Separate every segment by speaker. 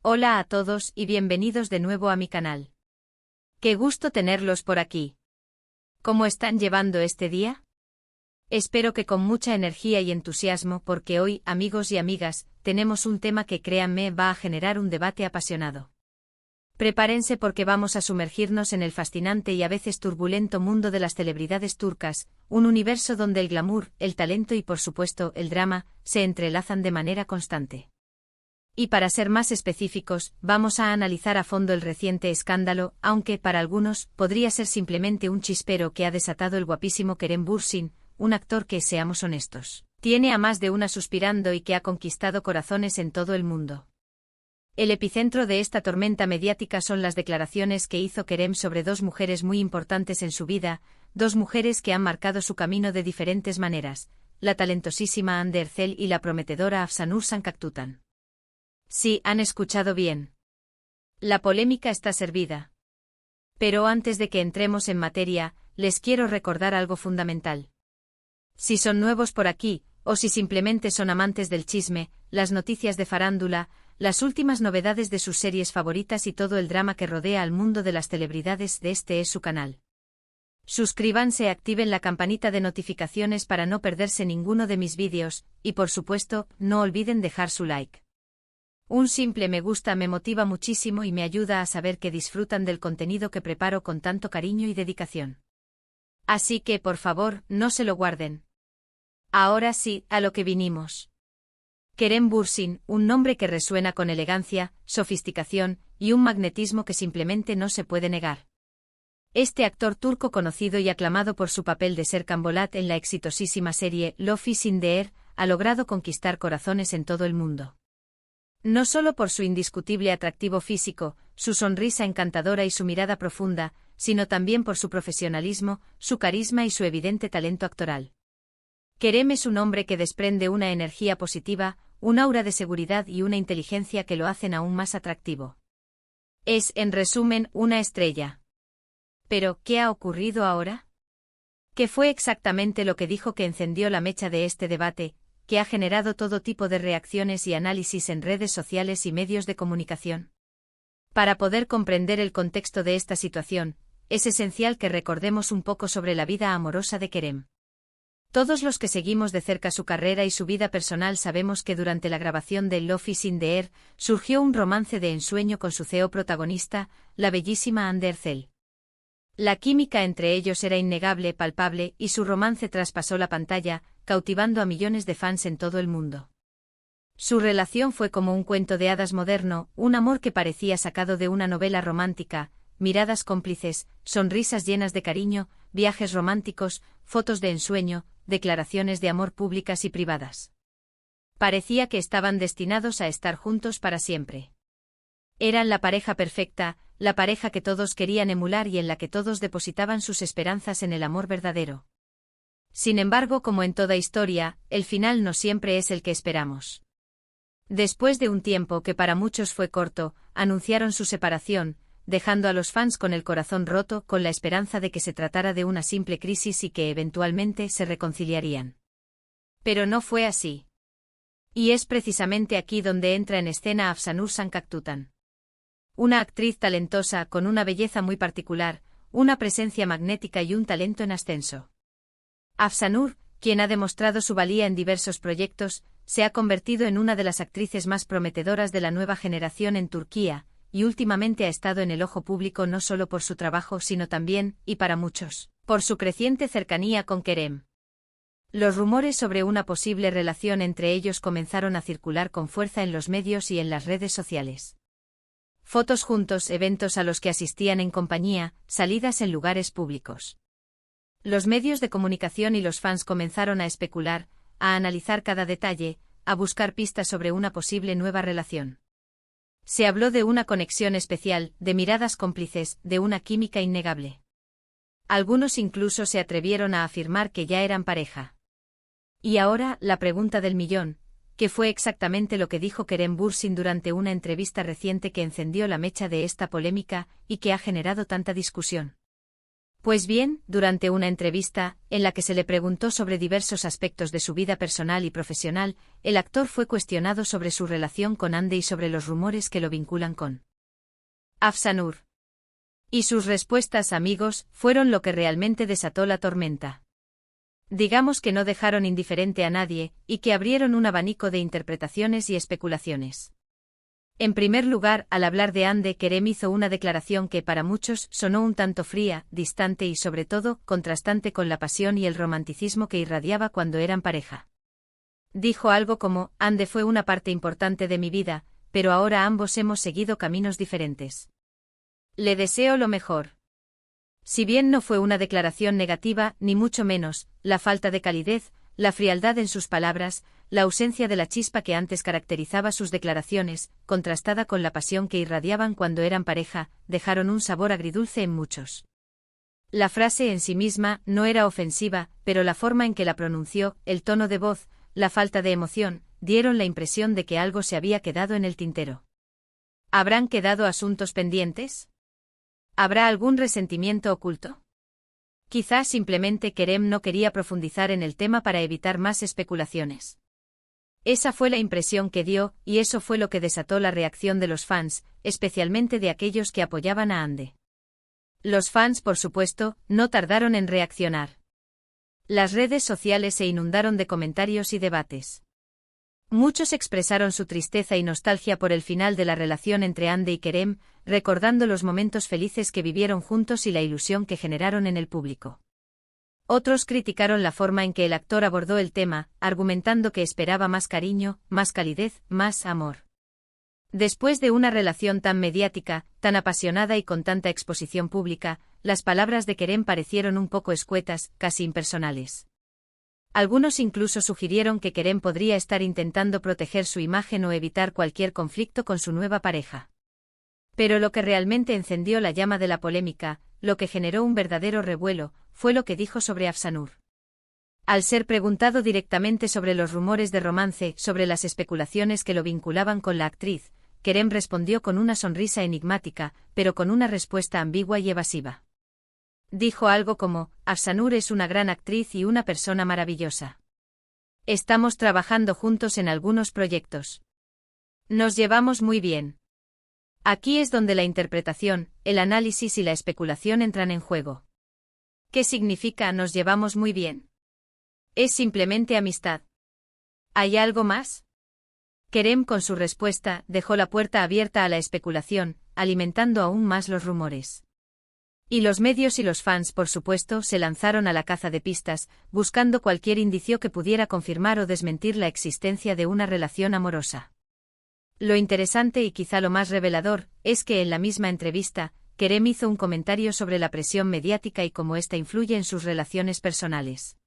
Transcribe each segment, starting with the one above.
Speaker 1: Hola a todos y bienvenidos de nuevo a mi canal. Qué gusto tenerlos por aquí. ¿Cómo están llevando este día? Espero que con mucha energía y entusiasmo porque hoy, amigos y amigas, tenemos un tema que créanme va a generar un debate apasionado. Prepárense porque vamos a sumergirnos en el fascinante y a veces turbulento mundo de las celebridades turcas, un universo donde el glamour, el talento y por supuesto el drama, se entrelazan de manera constante. Y para ser más específicos, vamos a analizar a fondo el reciente escándalo, aunque para algunos podría ser simplemente un chispero que ha desatado el guapísimo Kerem Bürsin, un actor que, seamos honestos, tiene a más de una suspirando y que ha conquistado corazones en todo el mundo. El epicentro de esta tormenta mediática son las declaraciones que hizo Kerem sobre dos mujeres muy importantes en su vida, dos mujeres que han marcado su camino de diferentes maneras, la talentosísima Hande Erçel y la prometedora Afsanur Sancaktutan. Sí, han escuchado bien. La polémica está servida. Pero antes de que entremos en materia, les quiero recordar algo fundamental. Si son nuevos por aquí, o si simplemente son amantes del chisme, las noticias de farándula, las últimas novedades de sus series favoritas y todo el drama que rodea al mundo de las celebridades, este es su canal. Suscríbanse, activen la campanita de notificaciones para no perderse ninguno de mis vídeos, y por supuesto, no olviden dejar su like. Un simple me gusta me motiva muchísimo y me ayuda a saber que disfrutan del contenido que preparo con tanto cariño y dedicación. Así que, por favor, no se lo guarden. Ahora sí, a lo que vinimos. Kerem Bürsin, un nombre que resuena con elegancia, sofisticación y un magnetismo que simplemente no se puede negar. Este actor turco conocido y aclamado por su papel de Serkan Bolat en la exitosísima serie Love is in the Air, ha logrado conquistar corazones en todo el mundo. No solo por su indiscutible atractivo físico, su sonrisa encantadora y su mirada profunda, sino también por su profesionalismo, su carisma y su evidente talento actoral. Kerem es un hombre que desprende una energía positiva, un aura de seguridad y una inteligencia que lo hacen aún más atractivo. Es, en resumen, una estrella. Pero, ¿qué ha ocurrido ahora? ¿Qué fue exactamente lo que dijo que encendió la mecha de este debate, que ha generado todo tipo de reacciones y análisis en redes sociales y medios de comunicación? Para poder comprender el contexto de esta situación, es esencial que recordemos un poco sobre la vida amorosa de Kerem. Todos los que seguimos de cerca su carrera y su vida personal sabemos que durante la grabación de Love is in the Air surgió un romance de ensueño con su CEO protagonista, la bellísima Hande Erçel. La química entre ellos era innegable, palpable, y su romance traspasó la pantalla, cautivando a millones de fans en todo el mundo. Su relación fue como un cuento de hadas moderno, un amor que parecía sacado de una novela romántica, miradas cómplices, sonrisas llenas de cariño, viajes románticos, fotos de ensueño, declaraciones de amor públicas y privadas. Parecía que estaban destinados a estar juntos para siempre. Eran la pareja perfecta, la pareja que todos querían emular y en la que todos depositaban sus esperanzas en el amor verdadero. Sin embargo, como en toda historia, el final no siempre es el que esperamos. Después de un tiempo que para muchos fue corto, anunciaron su separación, dejando a los fans con el corazón roto con la esperanza de que se tratara de una simple crisis y que eventualmente se reconciliarían. Pero no fue así. Y es precisamente aquí donde entra en escena Afsanur Sancaktutan. Una actriz talentosa con una belleza muy particular, una presencia magnética y un talento en ascenso. Afsanur, quien ha demostrado su valía en diversos proyectos, se ha convertido en una de las actrices más prometedoras de la nueva generación en Turquía, y últimamente ha estado en el ojo público no solo por su trabajo sino también, y para muchos, por su creciente cercanía con Kerem. Los rumores sobre una posible relación entre ellos comenzaron a circular con fuerza en los medios y en las redes sociales. Fotos juntos, eventos a los que asistían en compañía, salidas en lugares públicos. Los medios de comunicación y los fans comenzaron a especular, a analizar cada detalle, a buscar pistas sobre una posible nueva relación. Se habló de una conexión especial, de miradas cómplices, de una química innegable. Algunos incluso se atrevieron a afirmar que ya eran pareja. Y ahora, la pregunta del millón, ¿qué fue exactamente lo que dijo Kerem Bürsin durante una entrevista reciente que encendió la mecha de esta polémica y que ha generado tanta discusión? Pues bien, durante una entrevista, en la que se le preguntó sobre diversos aspectos de su vida personal y profesional, el actor fue cuestionado sobre su relación con Hande y sobre los rumores que lo vinculan con Afsanur. Y sus respuestas, amigos, fueron lo que realmente desató la tormenta. Digamos que no dejaron indiferente a nadie, y que abrieron un abanico de interpretaciones y especulaciones. En primer lugar, al hablar de Hande, Kerem hizo una declaración que para muchos sonó un tanto fría, distante y sobre todo, contrastante con la pasión y el romanticismo que irradiaba cuando eran pareja. Dijo algo como: Hande fue una parte importante de mi vida, pero ahora ambos hemos seguido caminos diferentes. Le deseo lo mejor. Si bien no fue una declaración negativa, ni mucho menos, la falta de calidez, la frialdad en sus palabras, la ausencia de la chispa que antes caracterizaba sus declaraciones, contrastada con la pasión que irradiaban cuando eran pareja, dejaron un sabor agridulce en muchos. La frase en sí misma no era ofensiva, pero la forma en que la pronunció, el tono de voz, la falta de emoción, dieron la impresión de que algo se había quedado en el tintero. ¿Habrán quedado asuntos pendientes? ¿Habrá algún resentimiento oculto? Quizás simplemente Kerem no quería profundizar en el tema para evitar más especulaciones. Esa fue la impresión que dio, y eso fue lo que desató la reacción de los fans, especialmente de aquellos que apoyaban a Hande. Los fans, por supuesto, no tardaron en reaccionar. Las redes sociales se inundaron de comentarios y debates. Muchos expresaron su tristeza y nostalgia por el final de la relación entre Hande y Kerem, recordando los momentos felices que vivieron juntos y la ilusión que generaron en el público. Otros criticaron la forma en que el actor abordó el tema, argumentando que esperaba más cariño, más calidez, más amor. Después de una relación tan mediática, tan apasionada y con tanta exposición pública, las palabras de Kerem parecieron un poco escuetas, casi impersonales. Algunos incluso sugirieron que Kerem podría estar intentando proteger su imagen o evitar cualquier conflicto con su nueva pareja. Pero lo que realmente encendió la llama de la polémica, lo que generó un verdadero revuelo, fue lo que dijo sobre Afsanur. Al ser preguntado directamente sobre los rumores de romance, sobre las especulaciones que lo vinculaban con la actriz, Kerem respondió con una sonrisa enigmática, pero con una respuesta ambigua y evasiva. Dijo algo como: Afsanur es una gran actriz y una persona maravillosa. Estamos trabajando juntos en algunos proyectos. Nos llevamos muy bien. Aquí es donde la interpretación, el análisis y la especulación entran en juego. ¿Qué significa nos llevamos muy bien? ¿Es simplemente amistad? ¿Hay algo más? Kerem, con su respuesta, dejó la puerta abierta a la especulación, alimentando aún más los rumores. Y los medios y los fans, por supuesto, se lanzaron a la caza de pistas, buscando cualquier indicio que pudiera confirmar o desmentir la existencia de una relación amorosa. Lo interesante y quizá lo más revelador, es que en la misma entrevista, Kerem hizo un comentario sobre la presión mediática y cómo ésta influye en sus relaciones personales.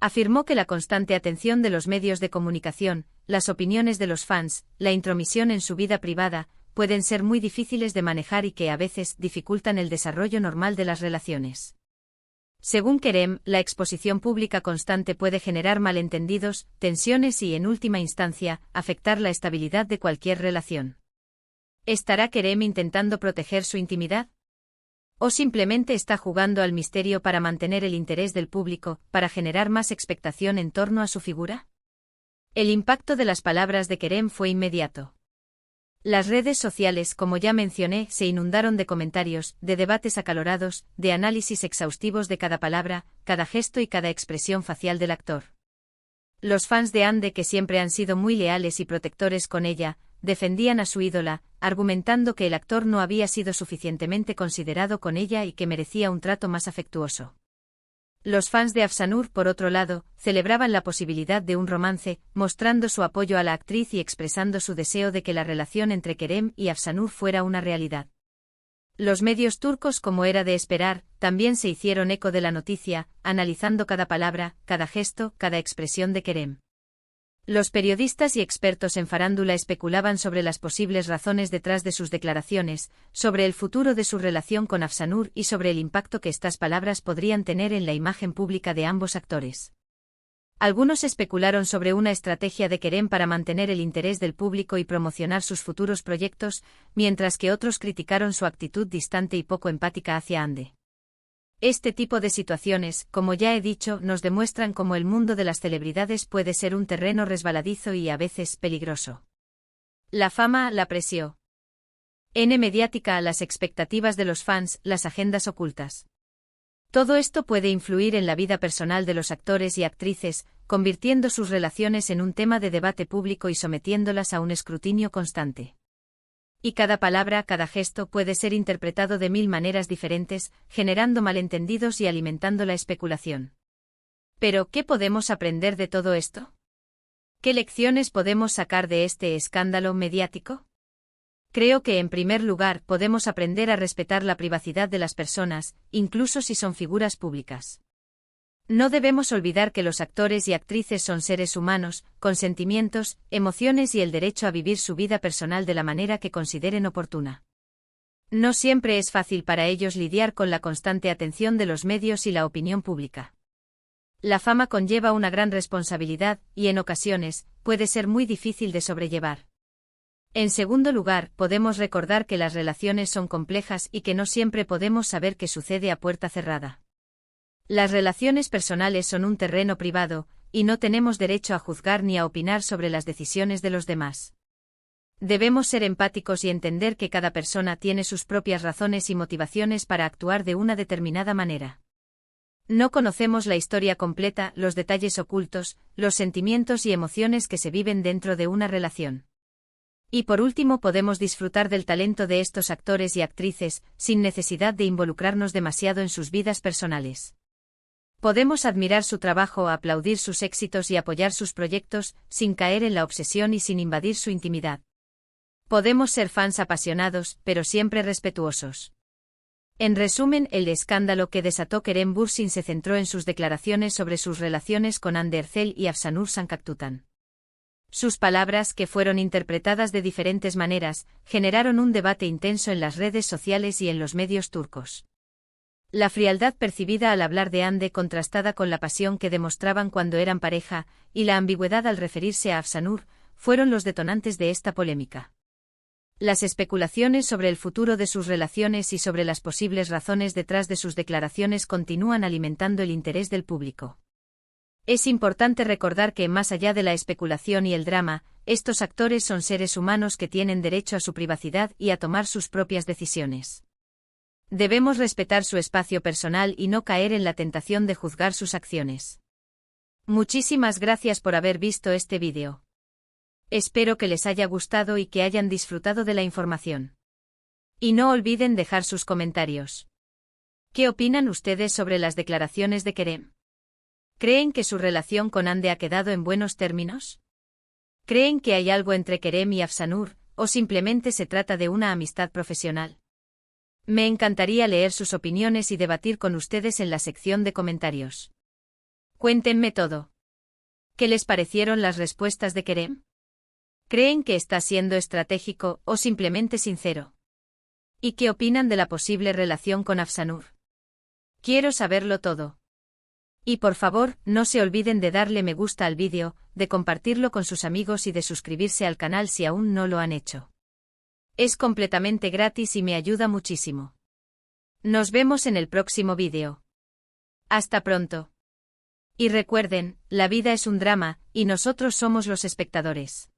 Speaker 1: Afirmó que la constante atención de los medios de comunicación, las opiniones de los fans, la intromisión en su vida privada, pueden ser muy difíciles de manejar y que a veces dificultan el desarrollo normal de las relaciones. Según Kerem, la exposición pública constante puede generar malentendidos, tensiones y, en última instancia, afectar la estabilidad de cualquier relación. ¿Estará Kerem intentando proteger su intimidad? ¿O simplemente está jugando al misterio para mantener el interés del público, para generar más expectación en torno a su figura? El impacto de las palabras de Kerem fue inmediato. Las redes sociales, como ya mencioné, se inundaron de comentarios, de debates acalorados, de análisis exhaustivos de cada palabra, cada gesto y cada expresión facial del actor. Los fans de Hande, que siempre han sido muy leales y protectores con ella, defendían a su ídola, argumentando que el actor no había sido suficientemente considerado con ella y que merecía un trato más afectuoso. Los fans de Afsanur, por otro lado, celebraban la posibilidad de un romance, mostrando su apoyo a la actriz y expresando su deseo de que la relación entre Kerem y Afsanur fuera una realidad. Los medios turcos, como era de esperar, también se hicieron eco de la noticia, analizando cada palabra, cada gesto, cada expresión de Kerem. Los periodistas y expertos en farándula especulaban sobre las posibles razones detrás de sus declaraciones, sobre el futuro de su relación con Afsanur y sobre el impacto que estas palabras podrían tener en la imagen pública de ambos actores. Algunos especularon sobre una estrategia de Kerem para mantener el interés del público y promocionar sus futuros proyectos, mientras que otros criticaron su actitud distante y poco empática hacia Hande. Este tipo de situaciones, como ya he dicho, nos demuestran cómo el mundo de las celebridades puede ser un terreno resbaladizo y a veces peligroso. La fama, la presión mediática, las expectativas de los fans, las agendas ocultas. Todo esto puede influir en la vida personal de los actores y actrices, convirtiendo sus relaciones en un tema de debate público y sometiéndolas a un escrutinio constante. Y cada palabra, cada gesto puede ser interpretado de 1000 maneras diferentes, generando malentendidos y alimentando la especulación. Pero, ¿qué podemos aprender de todo esto? ¿Qué lecciones podemos sacar de este escándalo mediático? Creo que en primer lugar podemos aprender a respetar la privacidad de las personas, incluso si son figuras públicas. No debemos olvidar que los actores y actrices son seres humanos, con sentimientos, emociones y el derecho a vivir su vida personal de la manera que consideren oportuna. No siempre es fácil para ellos lidiar con la constante atención de los medios y la opinión pública. La fama conlleva una gran responsabilidad y, en ocasiones, puede ser muy difícil de sobrellevar. En segundo lugar, podemos recordar que las relaciones son complejas y que no siempre podemos saber qué sucede a puerta cerrada. Las relaciones personales son un terreno privado, y no tenemos derecho a juzgar ni a opinar sobre las decisiones de los demás. Debemos ser empáticos y entender que cada persona tiene sus propias razones y motivaciones para actuar de una determinada manera. No conocemos la historia completa, los detalles ocultos, los sentimientos y emociones que se viven dentro de una relación. Y por último podemos disfrutar del talento de estos actores y actrices, sin necesidad de involucrarnos demasiado en sus vidas personales. Podemos admirar su trabajo, aplaudir sus éxitos y apoyar sus proyectos, sin caer en la obsesión y sin invadir su intimidad. Podemos ser fans apasionados, pero siempre respetuosos. En resumen, el escándalo que desató Kerem Bürsin se centró en sus declaraciones sobre sus relaciones con Hande Erçel y Afsanur Sancaktutan. Sus palabras, que fueron interpretadas de diferentes maneras, generaron un debate intenso en las redes sociales y en los medios turcos. La frialdad percibida al hablar de Hande contrastada con la pasión que demostraban cuando eran pareja, y la ambigüedad al referirse a Afsanur, fueron los detonantes de esta polémica. Las especulaciones sobre el futuro de sus relaciones y sobre las posibles razones detrás de sus declaraciones continúan alimentando el interés del público. Es importante recordar que, más allá de la especulación y el drama, estos actores son seres humanos que tienen derecho a su privacidad y a tomar sus propias decisiones. Debemos respetar su espacio personal y no caer en la tentación de juzgar sus acciones. Muchísimas gracias por haber visto este vídeo. Espero que les haya gustado y que hayan disfrutado de la información. Y no olviden dejar sus comentarios. ¿Qué opinan ustedes sobre las declaraciones de Kerem? ¿Creen que su relación con Hande ha quedado en buenos términos? ¿Creen que hay algo entre Kerem y Afsanur, o simplemente se trata de una amistad profesional? Me encantaría leer sus opiniones y debatir con ustedes en la sección de comentarios. Cuéntenme todo. ¿Qué les parecieron las respuestas de Kerem? ¿Creen que está siendo estratégico o simplemente sincero? ¿Y qué opinan de la posible relación con Afsanur? Quiero saberlo todo. Y por favor, no se olviden de darle me gusta al vídeo, de compartirlo con sus amigos y de suscribirse al canal si aún no lo han hecho. Es completamente gratis y me ayuda muchísimo. Nos vemos en el próximo vídeo. Hasta pronto. Y recuerden, la vida es un drama, y nosotros somos los espectadores.